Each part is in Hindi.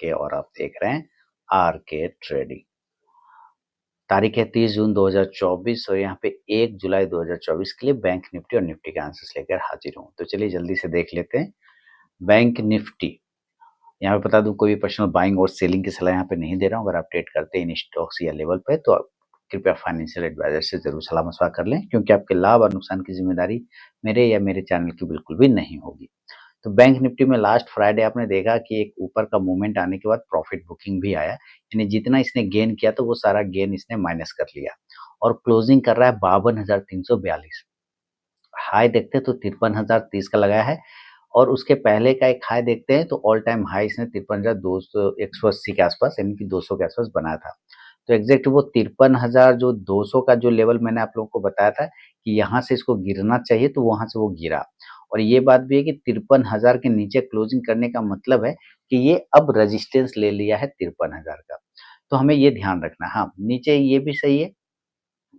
के और आप देख रहे हैं आर के ट्रेडिंग। तारीख है 30 जून 2024 और यहाँ पे 1 जुलाई 2024 के लिए बैंक निफ्टी और निफ्टी के आंसर्स लेकर हाजिर हूँ। तो चलिए जल्दी से देख लेते हैं। बैंक निफ्टी यहाँ पे बता दूं, कोई भी पर्सनल बाइंग और सेलिंग की सलाह यहाँ पे नहीं दे रहा हूँ। अगर आप ट्रेड करते हैं इन स्टॉक्स या लेवल पे तो आप कृपया फाइनेंशियल एडवाइजर से जरूर सलाह मशवरा कर लें, क्योंकि आपके लाभ और नुकसान की जिम्मेदारी मेरे या मेरे चैनल की बिल्कुल भी नहीं होगी। तो बैंक निफ्टी में लास्ट फ्राइडे आपने देखा कि एक ऊपर का मूवमेंट आने के बाद प्रॉफिट बुकिंग भी आया, यानी जितना इसने गेन किया तो वो सारा गेन इसने माइनस कर लिया और क्लोजिंग कर रहा है 52,342। हाई देखते हैं तो 53,030 का लगाया है और उसके पहले का एक हाई देखते हैं तो ऑल टाइम हाई इसने 53,180 के आसपास यानी कि 200 के आसपास बनाया था। तो एग्जैक्ट वो 53,000 जो 200 का जो लेवल मैंने आप लोगों को बताया था कि यहाँ से इसको गिरना चाहिए, तो वहां से वो गिरा। और ये बात भी है कि 53,000 के नीचे क्लोजिंग करने का मतलब है कि ये अब रेजिस्टेंस ले लिया है 53,000 का। तो हमें ये ध्यान रखना। हाँ, नीचे ये भी सही है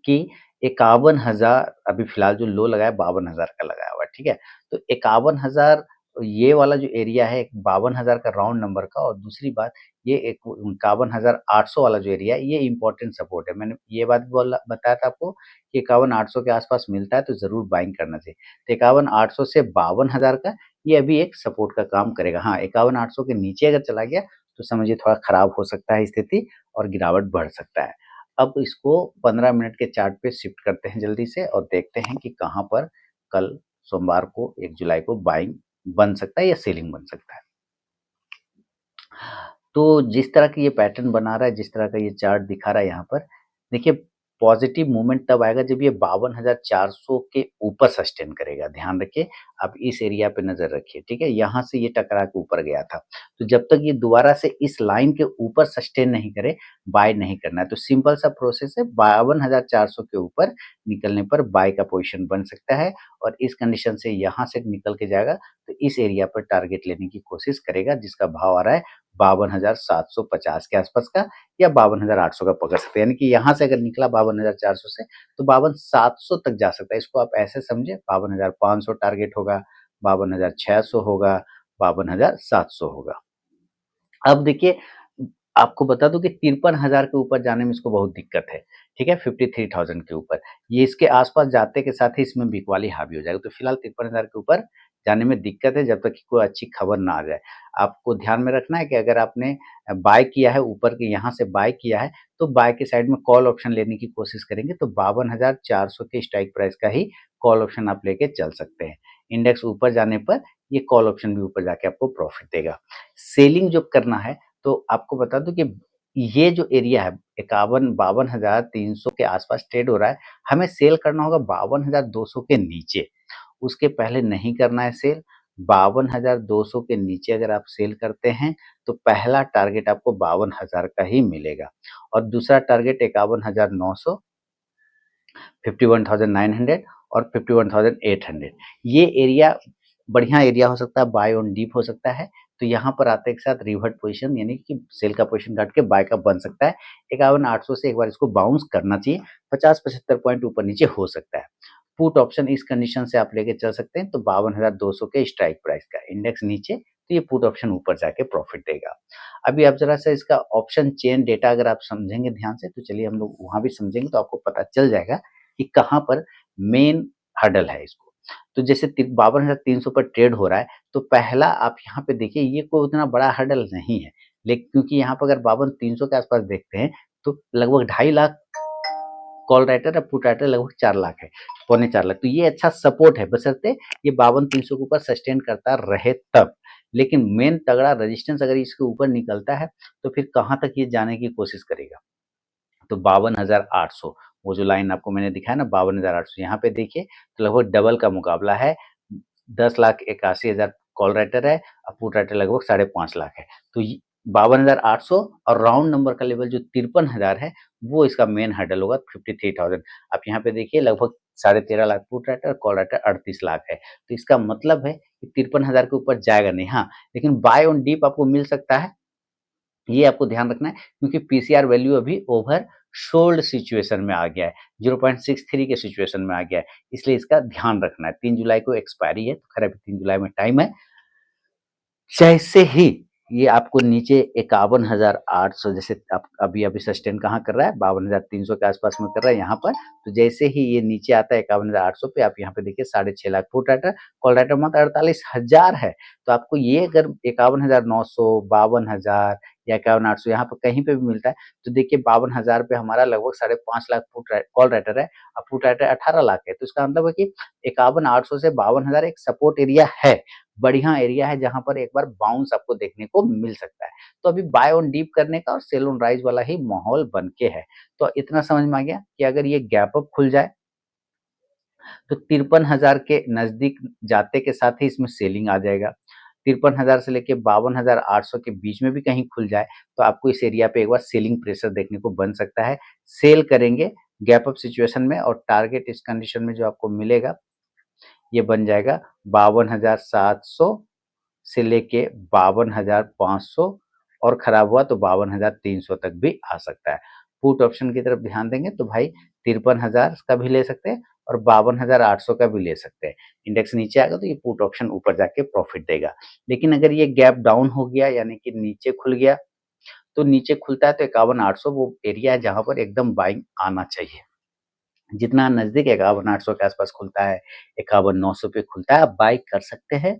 कि 51,000 अभी फिलहाल जो लो लगाया 52,000 का लगाया हुआ है, ठीक है। तो 51,000 ये वाला जो एरिया है 52,000 का राउंड नंबर का, और दूसरी बात ये 51,800 वाला जो एरिया है ये इंपॉर्टेंट सपोर्ट है। मैंने ये बात बोला बताया था आपको कि 51,800 के आसपास मिलता है तो जरूर बाइंग करना चाहिए। तो 51,800 से 52,000 का ये अभी एक सपोर्ट का काम करेगा। हाँ, 51,800 के नीचे अगर चला गया तो समझिए थोड़ा खराब हो सकता है स्थिति और गिरावट बढ़ सकता है। अब इसको 15 मिनट के चार्ट पे शिफ्ट करते हैं जल्दी से और देखते हैं कि कहाँ पर कल सोमवार को 1 जुलाई को बाइंग बन सकता है या सेलिंग बन सकता है। तो जिस तरह का ये पैटर्न बना रहा है, जिस तरह का ये चार्ट दिखा रहा है यहाँ पर, देखिए पॉजिटिव मूवमेंट तब आएगा जब ये 52,400 के ऊपर सस्टेन करेगा। ध्यान रखिए, आप इस एरिया पे नजर रखिए, ठीक है। यहाँ से ये टकरा के ऊपर गया था, तो जब तक ये दोबारा से इस लाइन के ऊपर सस्टेन नहीं करे बाय नहीं करना है। तो सिंपल सा प्रोसेस है, 52,400 के ऊपर निकलने पर बाय का पोजिशन बन सकता है और इस कंडीशन से यहाँ से निकल के जाएगा तो इस एरिया पर टारगेट लेने की कोशिश करेगा, जिसका भाव आ रहा है 52,750 के आसपास का या 52,800 का पकड़ सकते हैं। यानी कि यहाँ से अगर निकला 52,400 से तो 52,700 तक जा सकता है। इसको आप ऐसे समझे, 52,500 टारगेट होगा, 52,600 होगा, 52,700 होगा। अब देखिए, आपको बता दूं कि 53,000 के ऊपर जाने में इसको बहुत दिक्कत है, ठीक है। 53,000 के ऊपर ये इसके आसपास जाते के साथ ही इसमें बिकवाली हावी हो जाएगा। तो फिलहाल 53,000 के ऊपर जाने में दिक्कत है जब तक कि कोई अच्छी खबर ना आ जाए। आपको ध्यान में रखना है कि अगर आपने बाय किया है, ऊपर के यहाँ से बाय किया है, तो बाय के साइड में कॉल ऑप्शन लेने की कोशिश करेंगे तो 52,400 के स्ट्राइक प्राइस का ही कॉल ऑप्शन आप लेके चल सकते हैं। इंडेक्स ऊपर जाने पर ये कॉल ऑप्शन भी ऊपर जाके आपको प्रॉफिट देगा। सेलिंग जो करना है तो आपको बता दूं कि ये जो एरिया है 52,000 52,300 के आसपास ट्रेड हो रहा है। हमें सेल करना होगा 52,200 के नीचे, उसके पहले नहीं करना है सेल। 52,200 के नीचे अगर आप सेल करते हैं तो पहला टारगेट आपको 52,000 का ही मिलेगा और दूसरा टारगेट 51,900, 51,900 और 51,800। ये एरिया बढ़िया एरिया हो सकता है, बाय ऑन डीप हो सकता है। तो यहाँ पर आते के साथ रिवर्ट पोजीशन यानी कि सेल का पोजीशन काट के बाय का बन सकता है। 51,800 से एक बार इसको बाउंस करना चाहिए, 50-75 पॉइंट ऊपर नीचे हो सकता है। पुट ऑप्शन इस कंडीशन से आप लेके चल सकते हैं तो 52,200 के स्ट्राइक प्राइस का, इंडेक्स नीचे तो ये पुट ऑप्शन ऊपर जाके प्रॉफिट देगा। अभी आप जरा सा इसका ऑप्शन चेन डेटा अगर आप समझेंगे ध्यान से तो चलिए हम लोग वहां भी समझेंगे तो आपको पता चल जाएगा कि कहाँ पर मेन हर्डल है इसको। तो जैसे 52,300 पर ट्रेड हो रहा है तो पहला आप यहाँ पे देखिए ये कोई उतना बड़ा हर्डल नहीं है, लेकिन क्योंकि यहाँ पर अगर 52,300 के आसपास देखते हैं तो लगभग 2.5 लाख कॉल राइटर और पुट राइटर लगभग 4 लाख है, 4.25 लाख। तो ये अच्छा सपोर्ट है बशर्ते ये 52,300 के ऊपर सस्टेन करता रहे तब। लेकिन मेन तगड़ा रेजिस्टेंस अगर इसके ऊपर निकलता है तो फिर कहाँ तक ये जाने की कोशिश करेगा, तो 52,800 वो जो लाइन आपको मैंने दिखाया ना 52,800, यहाँ पे देखिए तो लगभग डबल का मुकाबला है। 10,81,000 कॉल राइटर है और पुट राइटर लगभग 5.5 लाख है। तो 52,800 और राउंड नंबर का लेवल जो 53,000 है वो इसका मेन हर्डल होगा 53,000। आप यहाँ पे देखिए लगभग 13.5 lakh put writer, call writer 38 lakh है। तो इसका मतलब है कि 53,000 के ऊपर जाएगा नहीं। हाँ, लेकिन बाय ऑन डीप आपको मिल सकता है, ये आपको ध्यान रखना है क्योंकि पीसीआर वैल्यू अभी ओवर सोल्ड सिचुएशन में आ गया है, 0.63 के सिचुएशन में आ गया है, इसलिए इसका ध्यान रखना है। 3 जुलाई को एक्सपायरी है तो खैर अभी 3 जुलाई में टाइम है। जैसे ही ये आपको नीचे 51,800 जैसे आप अभी सस्टेन कहाँ कर रहा है 52,300 के आसपास में कर रहा है यहाँ पर। तो जैसे ही ये नीचे आता है 51,800 पे, आप यहाँ पे देखिए 6.5 lakh put writer, call writer मात्र 48,000 है। तो आपको ये अगर 51,900, 52,000 या 51,800 यहाँ पर कहीं पे भी मिलता है, तो देखिए 52,000 पे हमारा लगभग 5.5 लाख कॉल राइटर है और पुट राइटर 18 लाख है। तो इसका मतलब है कि 51,800 से 52,000 एक सपोर्ट एरिया है, बढ़िया एरिया है जहां पर एक बार बाउंस आपको देखने को मिल सकता है। तो अभी बाय ऑन डीप करने का और सेल ऑन राइज वाला ही माहौल बन के है। तो इतना समझ में आ गया कि अगर ये गैप अप खुल जाए तो 53,000 के नजदीक जाते के साथ ही इसमें सेलिंग आ जाएगा। 53,000 से लेके 52,800 के बीच में भी कहीं खुल जाए तो आपको इस एरिया पे एक बार सेलिंग प्रेशर देखने को बन सकता है। सेल करेंगे गैप अप सिचुएशन में और टारगेट इस कंडीशन में जो आपको मिलेगा ये बन जाएगा 52,700 से लेके 52,500 और खराब हुआ तो 52,300 तक भी आ सकता है। पुट ऑप्शन की तरफ ध्यान देंगे तो भाई 53,000 का भी ले सकते हैं और 52,800 का भी ले सकते हैं। इंडेक्स नीचे आएगा तो ये पुट ऑप्शन ऊपर जाके प्रॉफिट देगा। लेकिन अगर ये गैप डाउन हो गया यानी कि नीचे खुल गया, तो नीचे खुलता है तो 51,800 वो एरिया है जहां पर एकदम बाइंग आना चाहिए। जितना नजदीक 51,800 के आसपास खुलता है, 51,900 पे खुलता है, आप बाई कर सकते हैं।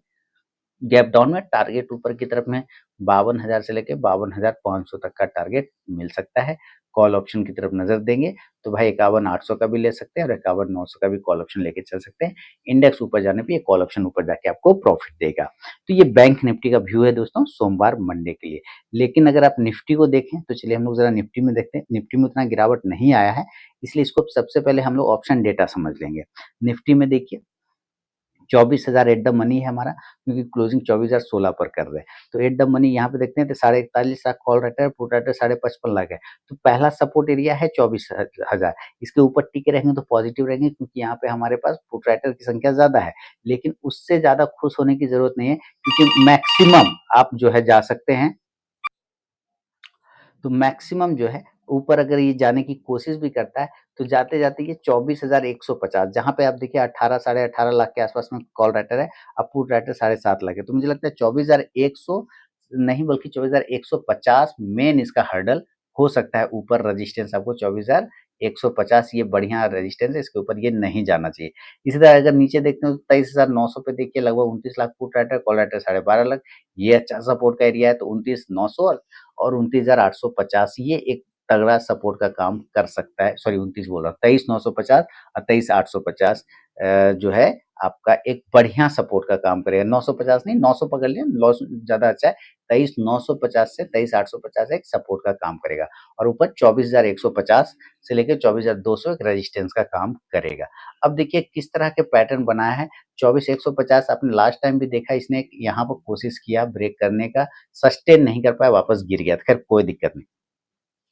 गैप डाउन में टारगेट ऊपर की तरफ में 52,000 से लेके 52,500 तक का टारगेट मिल सकता है। कॉल ऑप्शन की तरफ नजर देंगे तो भाई 51,800 का भी ले सकते हैं और 51,900 का भी कॉल ऑप्शन लेके चल सकते हैं। इंडेक्स ऊपर जाने पे ये कॉल ऑप्शन ऊपर जाके आपको प्रॉफिट देगा। तो ये बैंक निफ्टी का व्यू है दोस्तों सोमवार मंडे के लिए। लेकिन अगर आप निफ्टी को देखें तो चलिए हम लोग जरा निफ्टी में देखते हैं। निफ्टी में उतना गिरावट नहीं आया है, इसलिए इसको सबसे पहले हम लोग ऑप्शन डेटा समझ लेंगे। निफ्टी में देखिए 24,000 एट द मनी है हमारा, क्योंकि क्लोजिंग 24,016 पर कर रहे हैं। तो एट द मनी यहाँ पे देखते हैं तो 41,500 call writer, put writer 55.5 lakh है। तो पहला सपोर्ट एरिया है 24,000। इसके ऊपर टिके रहेंगे तो पॉजिटिव रहेंगे, क्योंकि यहाँ पे हमारे पास पुट राइटर की संख्या ज्यादा है। लेकिन उससे ज्यादा खुश होने की जरूरत नहीं है, क्योंकि मैक्सिमम आप जो है जा सकते हैं। तो मैक्सिमम जो है ऊपर अगर ये जाने की कोशिश भी करता है तो जाते जाते ये 24,150, जहां पे आप देखिए 18 18.5 लाख के आसपास में कॉल राइटर है, अब पुट राइटर 7.5 लाख है। तो मुझे लगता है 24,100 नहीं बल्कि 24,150 मेन इसका हर्डल हो सकता है। ऊपर रजिस्टेंस आपको 24,150 ये बढ़िया रजिस्टेंस है, इसके ऊपर ये नहीं जाना चाहिए। इसी तरह अगर नीचे देखते हो तो 23,900 पे देखिए लगभग 29 lakh put writer, call writer 12.5 lakh, ये अच्छा सपोर्ट का एरिया है। तो 29,900 और 29,850 ये एक तगड़ा सपोर्ट का काम कर सकता है। सॉरी 29 बोल रहा हूँ, 23,950 और 23,850 जो है आपका एक बढ़िया सपोर्ट का काम करेगा। 950 नहीं 900 पकड़ लिया, लॉस ज्यादा अच्छा है। 23,950 से 23,850 एक सपोर्ट का काम करेगा और ऊपर 24,150 से लेकर 24,200 एक रेजिस्टेंस का काम करेगा। अब देखिए किस तरह के पैटर्न बनाया है। 24,150 आपने लास्ट टाइम भी देखा, इसने यहाँ पर कोशिश किया ब्रेक करने का, सस्टेन नहीं कर पाया, वापस गिर गया। खैर कोई दिक्कत नहीं।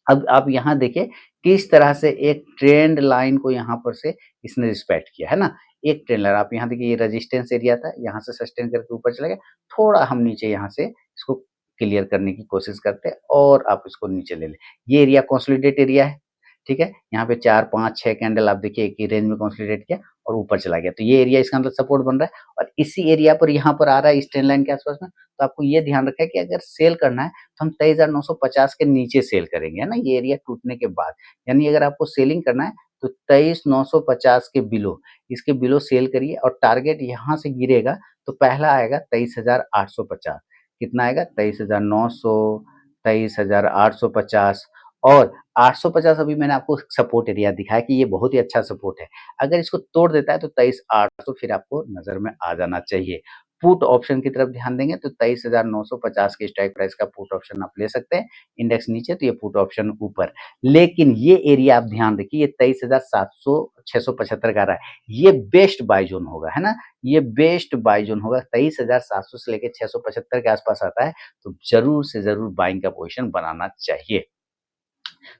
अब आप यहाँ देखिए किस तरह से एक ट्रेंड लाइन को यहाँ पर से इसने रिस्पेक्ट किया है ना। एक ट्रेंड लाइन आप यहाँ देखिए, ये रेजिस्टेंस एरिया था, यहाँ से सस्टेन करके ऊपर चला गया। थोड़ा हम नीचे यहाँ से इसको क्लियर करने की कोशिश करते हैं और आप इसको नीचे ले लें। ये एरिया कंसोलिडेट एरिया है, ठीक है। यहाँ पे 4 5 6 कैंडल आप देखिए एक ही रेंज में कंसोलिडेट किया और ऊपर चला गया। तो ये एरिया इसका मतलब सपोर्ट बन रहा है और इसी एरिया पर यहाँ पर आ रहा है इस ट्रेंड लाइन के आसपास में। तो आपको ये ध्यान रखा है कि अगर सेल करना है तो हम 23,950 के नीचे सेल करेंगे, है ना, ये एरिया टूटने के बाद। यानी अगर आपको सेलिंग करना है तो 23,950 के बिलो, इसके बिलो सेल करिए और टारगेट यहाँ से गिरेगा तो पहला आएगा 23,850। कितना आएगा 23,900, 23,850 और 850 अभी मैंने आपको सपोर्ट एरिया दिखाया कि ये बहुत ही अच्छा सपोर्ट है। अगर इसको तोड़ देता है तो 23,800 फिर आपको नजर में आ जाना चाहिए। पुट ऑप्शन की तरफ ध्यान देंगे तो 23,950 के स्ट्राइक प्राइस का पुट ऑप्शन आप ले सकते हैं। इंडेक्स नीचे तो ये पुट ऑप्शन ऊपर। लेकिन ये एरिया आप ध्यान रखिए, ये 23,700 675 का आ रहा है, ये बेस्ट बाय जोन होगा, है ना। ये बेस्ट बाय जोन होगा, 23,700 से लेकर 675 के आसपास आता है तो जरूर से जरूर बाइंग का पोजिशन बनाना चाहिए।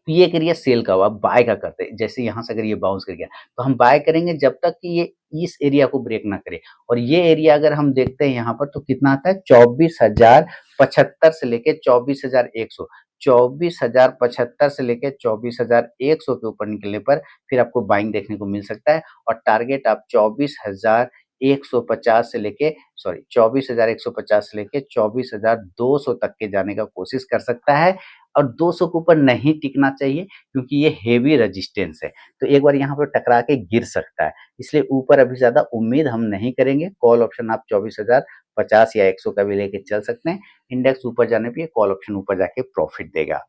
तो ये एरिया सेल का हुआ, बाय का करते हैं। जैसे यहाँ से अगर ये बाउंस कर गया तो हम बाय करेंगे जब तक कि ये इस एरिया को ब्रेक ना करे। और ये एरिया अगर हम देखते हैं यहाँ पर तो कितना आता है 24,075 से लेके 24,100, 24,075 से लेके 24,100 के ऊपर निकलने पर फिर आपको बाइंग देखने को मिल सकता है और टारगेट आप 24,000 150 से लेके 24,150 से लेके 24,200 तक के जाने का कोशिश कर सकता है और 200 के ऊपर नहीं टिकना चाहिए क्योंकि ये हेवी रेजिस्टेंस है। तो एक बार यहाँ पर टकरा के गिर सकता है, इसलिए ऊपर अभी ज़्यादा उम्मीद हम नहीं करेंगे। कॉल ऑप्शन आप 24,050 या 100 का भी लेके चल सकते हैं। इंडेक्स ऊपर जाने पे ये कॉल ऑप्शन ऊपर जाके प्रॉफिट देगा।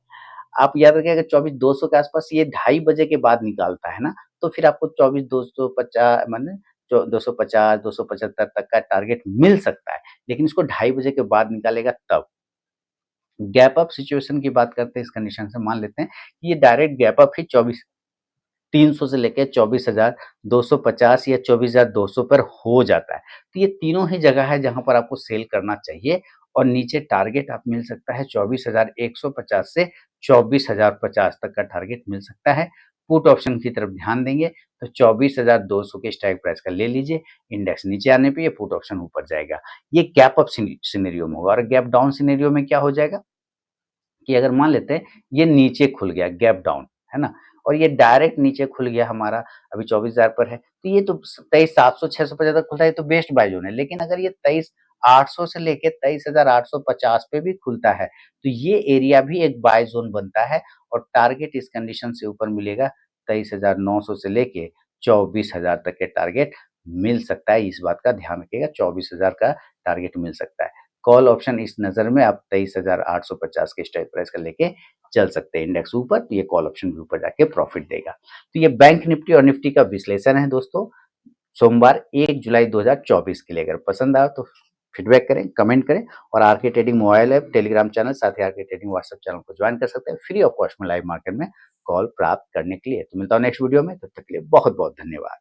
आप याद रखिए अगर 24,200 के आसपास ये 2:30 के बाद निकालता है ना, तो फिर आपको 24,250 माने जो 250, 275 तक का टारगेट मिल सकता है, लेकिन इसको 2:30 के बाद निकालेगा तब। गैप अप सिचुएशन की बात करते हैं इस कंडीशन से, मान लेते हैं कि ये डायरेक्ट गैप अप ही 24,300 से लेके 24,250 या 24,200 पर हो जाता है। तो ये तीनों ही जगह है जहाँ पर आपको सेल करना चाहिए और नीचे टारगेट आप मिल सकता है 24,150 से 24,050 तक का टारगेट मिल सकता है। पुट ऑप्शन की तरफ ध्यान देंगे तो 24,200 के स्ट्राइक प्राइस का ले लीजिए। इंडेक्स नीचे आने पे ये पुट ऑप्शन ऊपर जाएगा। ये गैप अप सिनेरियो में होगा और गैप डाउन सिनेरियो में क्या हो जाएगा कि अगर मान लेते हैं ये नीचे खुल गया गैप डाउन, है ना? और ये डायरेक्ट नीचे खुल गया हमारा अभी 24,000 पर है, तो ये तो 23,700 650 तक खुलता है, ये तो बेस्ट बाय ज़ोन है। लेकिन अगर ये 23,800 से लेके 23,850 पे भी खुलता है, तो ये एरिया भी एक बाय ज़ोन बनता है और टारगेट इस कंडीशन से ऊपर मिलेगा 23,900 से लेके 24,000 तक के टारगेट मिल सकता है। इस बात का ध्यान रखिएगा, 24,000 का टारगेट मिल सकता है। कॉल ऑप्शन इस नज़र में आप 23,850 के स्ट्राइक प्राइस का लेके चल सकते हैं। इंडेक्स ऊपर तो ये कॉल ऑप्शन भी ऊपर जाके प्रॉफिट देगा। तो ये बैंक निफ्टी और निफ्टी का विश्लेषण है दोस्तों, सोमवार 1 जुलाई 2024 के लिए। अगर पसंद आया तो फीडबैक करें, कमेंट करें और RK trading mobile app, Telegram channel, साथ ही आरके ट्रेडिंग व्हाट्सएप चैनल को ज्वाइन कर सकते हैं फ्री ऑफ कॉस्ट में लाइव मार्केट में कॉल प्राप्त करने के लिए। तो मिलता हूँ नेक्स्ट वीडियो में, तब तक के लिए बहुत-बहुत धन्यवाद।